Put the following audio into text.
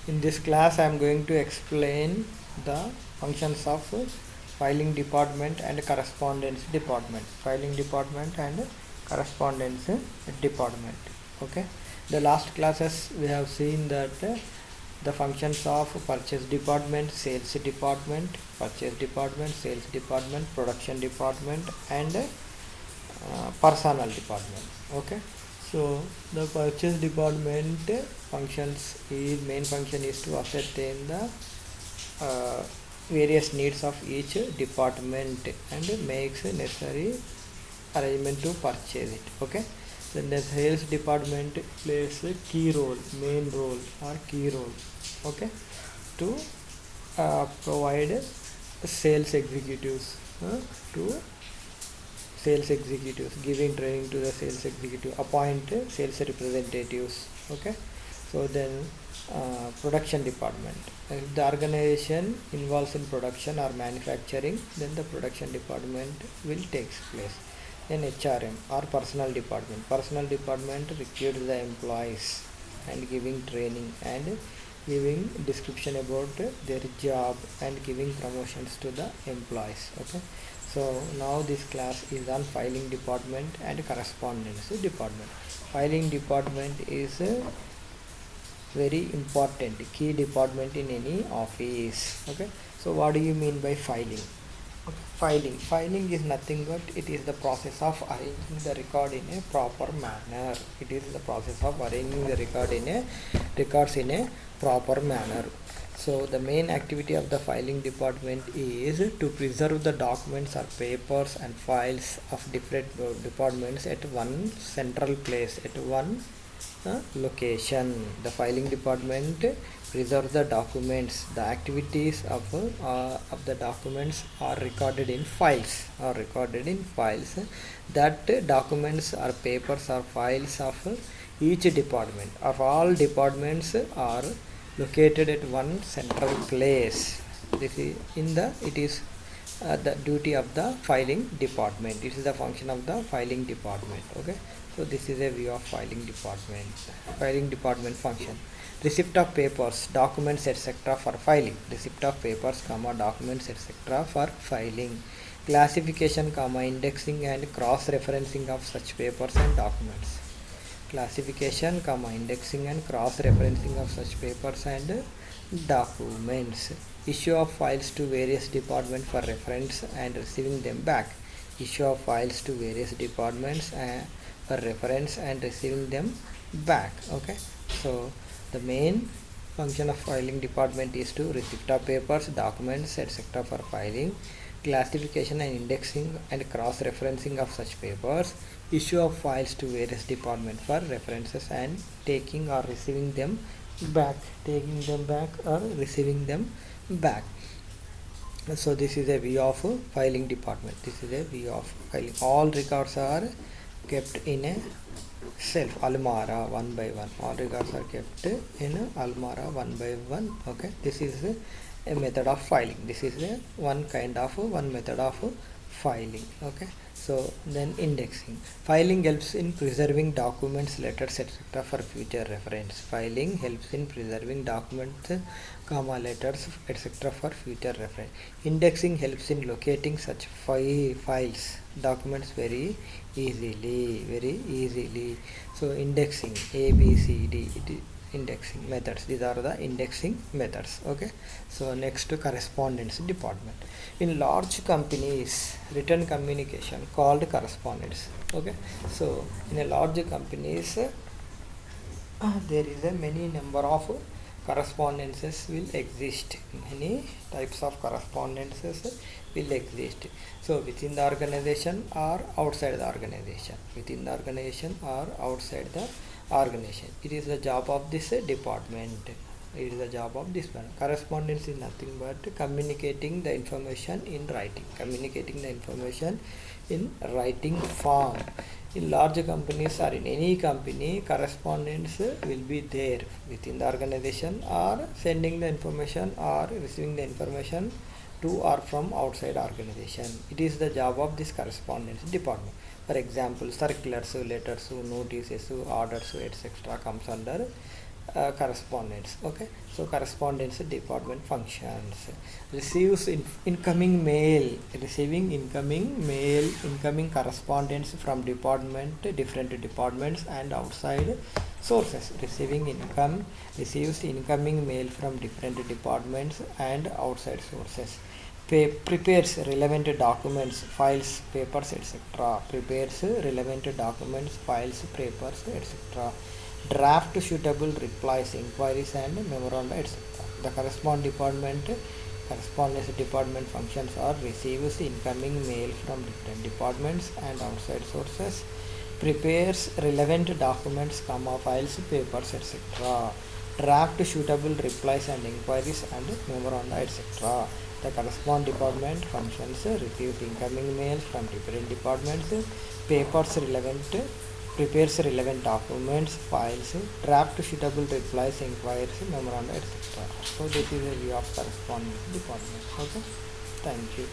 In this class I am going to explain the functions of filing department and correspondence department. Filing department and correspondence department. Okay. The last classes we have seen that the functions of purchase department, sales department, purchase department, sales department, production department and personnel department. Okay. So the purchase department functions is main function is to ascertain the various needs of each department and makes necessary arrangement to purchase it. Okay. Then the sales department plays a key role, main role or key role. Okay, to provide sales executives to sales executives, giving training to the sales executive, appoint sales representatives. Okay, so then production department, if the organization involves in production or manufacturing, then the production department will take place. Then HRM or personal department recruits the employees and giving training and giving description about their job and giving promotions to the employees. Okay, so now this class is on filing department and correspondence department. Filing department is a very important key department in any office. Okay, so what do you mean by filing? Filing is nothing but it is the process of arranging the record in a proper manner. It is the process of arranging the records in a proper manner. So the main activity of the filing department is to preserve the documents or papers and files of different departments at one central place, at one location. The filing department preserves the documents. The activities of the documents are recorded in files. That documents or papers or files of each department. Of all departments are located at one central place. This is it is the duty of the filing department. It is the function of the filing department. Okay, so this is a view of filing department function. Receipt of papers, documents, etc. for filing. Receipt of papers, documents, etc. for filing. Classification, indexing and cross-referencing of such papers and documents. Classification, indexing and cross-referencing of such papers and documents. Issue of files to various departments for reference and receiving them back. Issue of files to various departments for reference and receiving them back. Okay, so the main function of filing department is to receipt of papers, documents, etc. for filing, classification and indexing and cross-referencing of such papers, issue of files to various departments for references and taking or receiving them back, or receiving them back. So this is a view of filing department. All records are kept in a shelf, almara, one by one. All records are kept in a almara one by one. Okay, this is a method of filing. This is one method of filing. Okay, so then indexing. Filing helps in preserving documents, letters, etc. for future reference. Filing helps in preserving documents, letters, etc. for future reference. Indexing helps in locating such files, documents very easily. So indexing, A, B, C, D, indexing methods. These are the indexing methods. Okay, so next to correspondence department. In large companies, written communication called correspondence. Okay, so in a large companies there is a many number of correspondences will exist. Many types of correspondences will exist. So within the organization or outside the organization. It is the job of this department. Correspondence is nothing but communicating the information in writing form. In large companies or in any company, correspondence will be there within the organization or sending the information or receiving the information to or from outside organization. It is the job of this correspondence department. For example, circulars, letters, notices, orders, etc. comes under correspondence. Okay, so correspondence department functions. Receives incoming mail, receiving incoming correspondence from different departments and outside sources. Receives incoming mail from different departments and outside sources. Prepares relevant documents, files, papers, etc. Prepares relevant documents, files, papers, etc. Draft suitable replies, inquiries and memoranda, etc. The correspondence department functions are: receives incoming mail from different departments and outside sources, prepares relevant documents, files, papers, etc. Draft suitable replies and inquiries and memoranda, etc. The corresponding department functions: receives incoming mail from different departments, prepares relevant documents, files, draft suitable replies, inquiries, memoranda, etc. So this is a view of corresponding department. Okay, thank you.